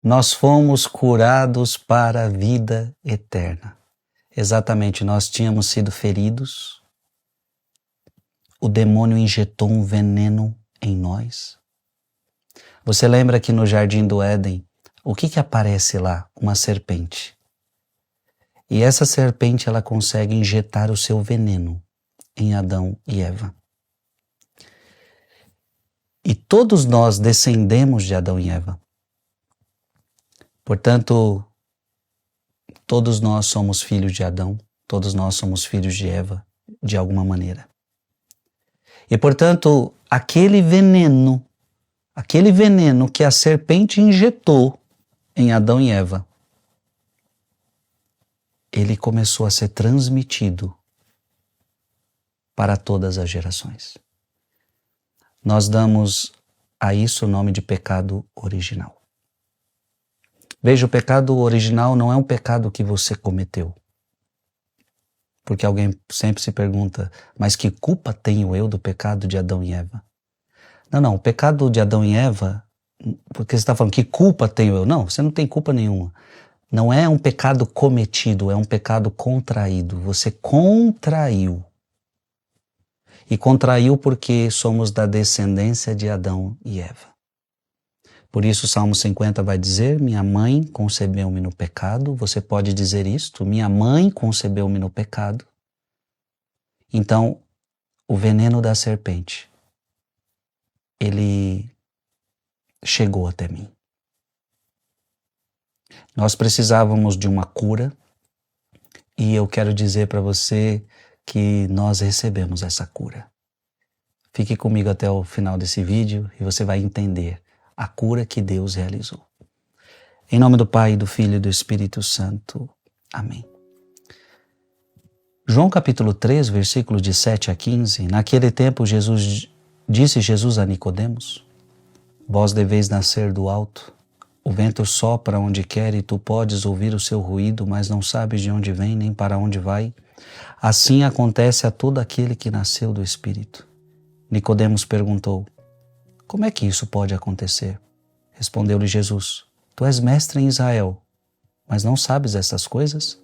nós fomos curados para a vida eterna. Exatamente, nós tínhamos sido feridos, o demônio injetou um veneno em nós. Você lembra que no Jardim do Éden, o que aparece lá? Uma serpente. E essa serpente, ela consegue injetar o seu veneno em Adão e Eva. E todos nós descendemos de Adão e Eva. Portanto, todos nós somos filhos de Adão, todos nós somos filhos de Eva, de alguma maneira. E, portanto, aquele veneno que a serpente injetou em Adão e Eva, ele começou a ser transmitido para todas as gerações. Nós damos a isso o nome de pecado original. Veja, o pecado original não é um pecado que você cometeu. Porque alguém sempre se pergunta, mas que culpa tenho eu do pecado de Adão e Eva? Não, o pecado de Adão e Eva, porque você está falando, que culpa tenho eu? Não, você não tem culpa nenhuma. Não é um pecado cometido, é um pecado contraído. Você contraiu. E contraiu porque somos da descendência de Adão e Eva. Por isso o Salmo 50 vai dizer, minha mãe concebeu-me no pecado. Você pode dizer isto, minha mãe concebeu-me no pecado. Então, o veneno da serpente, ele chegou até mim. Nós precisávamos de uma cura e eu quero dizer para você que nós recebemos essa cura. Fique comigo até o final desse vídeo e você vai entender a cura que Deus realizou. Em nome do Pai, do Filho e do Espírito Santo. Amém. João capítulo 3, versículos de 7 a 15. Naquele tempo disse Jesus a Nicodemos: vós deveis nascer do alto. O vento sopra onde quer e tu podes ouvir o seu ruído, mas não sabes de onde vem nem para onde vai. Assim acontece a todo aquele que nasceu do Espírito. Nicodemos perguntou: como é que isso pode acontecer? Respondeu-lhe Jesus: tu és mestre em Israel, mas não sabes essas coisas?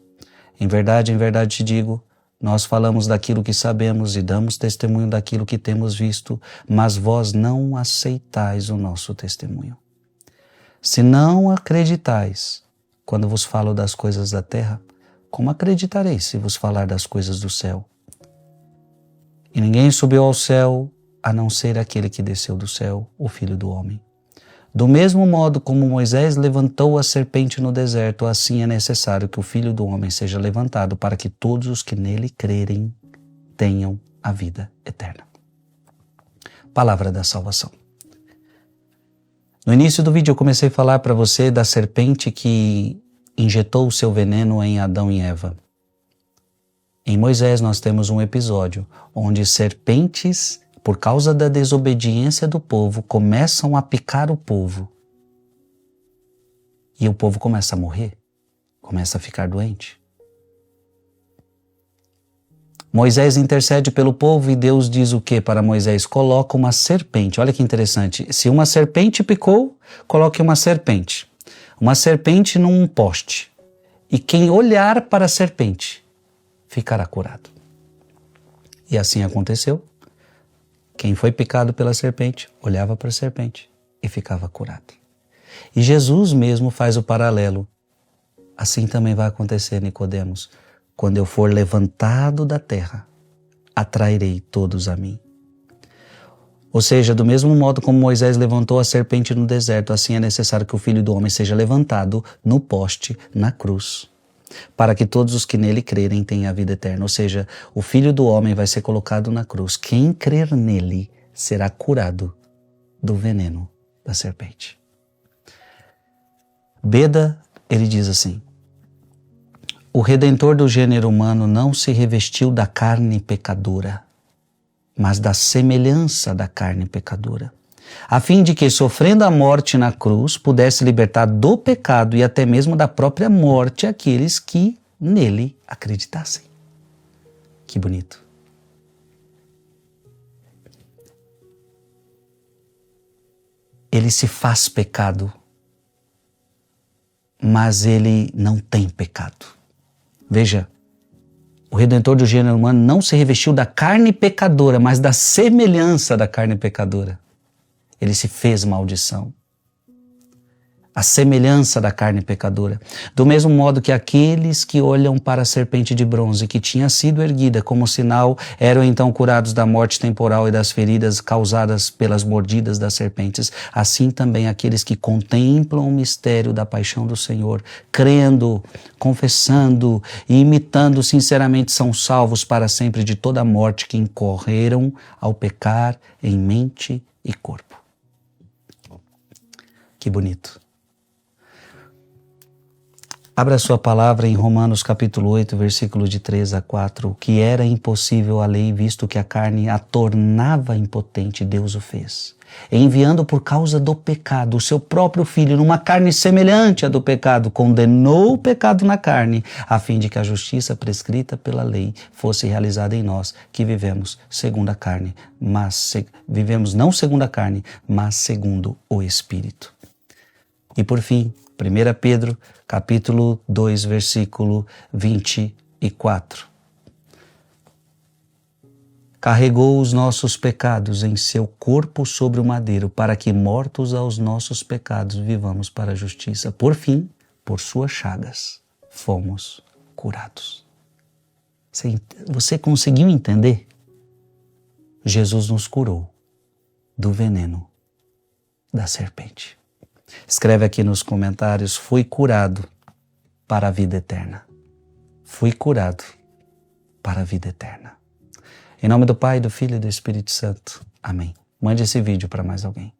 Em verdade te digo, nós falamos daquilo que sabemos e damos testemunho daquilo que temos visto, mas vós não aceitais o nosso testemunho. Se não acreditais quando vos falo das coisas da terra, como acreditareis se vos falar das coisas do céu? E ninguém subiu ao céu a não ser aquele que desceu do céu, o Filho do Homem. Do mesmo modo como Moisés levantou a serpente no deserto, assim é necessário que o Filho do Homem seja levantado para que todos os que nele crerem tenham a vida eterna. Palavra da salvação. No início do vídeo eu comecei a falar para você da serpente que injetou o seu veneno em Adão e Eva. Em Moisés nós temos um episódio onde serpentes, por causa da desobediência do povo, começam a picar o povo. E o povo começa a morrer, começa a ficar doente. Moisés intercede pelo povo e Deus diz o que para Moisés? Coloca uma serpente. Olha que interessante. Se uma serpente picou, coloque uma serpente. Uma serpente num poste. E quem olhar para a serpente ficará curado. E assim aconteceu. Quem foi picado pela serpente, olhava para a serpente e ficava curado. E Jesus mesmo faz o paralelo. Assim também vai acontecer, Nicodemos. Quando eu for levantado da terra, atrairei todos a mim. Ou seja, do mesmo modo como Moisés levantou a serpente no deserto, assim é necessário que o Filho do Homem seja levantado no poste, na cruz, para que todos os que nele crerem tenham a vida eterna. Ou seja, o Filho do Homem vai ser colocado na cruz. Quem crer nele será curado do veneno da serpente. Beda, ele diz assim: o Redentor do gênero humano não se revestiu da carne pecadora, mas da semelhança da carne pecadora, a fim de que, sofrendo a morte na cruz, pudesse libertar do pecado e até mesmo da própria morte aqueles que nele acreditassem. Que bonito. Ele se faz pecado mas ele não tem pecado. Veja, o Redentor do gênero humano não se revestiu da carne pecadora, mas da semelhança da carne pecadora. Ele se fez maldição. A semelhança da carne pecadora. Do mesmo modo que aqueles que olham para a serpente de bronze que tinha sido erguida como sinal eram então curados da morte temporal e das feridas causadas pelas mordidas das serpentes, assim também aqueles que contemplam o mistério da paixão do Senhor, crendo, confessando e imitando sinceramente são salvos para sempre de toda a morte que incorreram ao pecar em mente e corpo. Que bonito. Abra sua palavra em Romanos capítulo 8, versículo de 3 a 4. O que era impossível à lei, visto que a carne a tornava impotente, Deus o fez. Enviando por causa do pecado o seu próprio Filho numa carne semelhante à do pecado, condenou o pecado na carne, a fim de que a justiça prescrita pela lei fosse realizada em nós, que vivemos segundo a carne, vivemos não segundo a carne, mas segundo o Espírito. E por fim, 1 Pedro, capítulo 2, versículo 24. Carregou os nossos pecados em seu corpo sobre o madeiro, para que, mortos aos nossos pecados, vivamos para a justiça. Por fim, por suas chagas, fomos curados. Você conseguiu entender? Jesus nos curou do veneno da serpente. Escreve aqui nos comentários: fui curado para a vida eterna. Fui curado para a vida eterna. Em nome do Pai, do Filho e do Espírito Santo. Amém. Mande esse vídeo para mais alguém.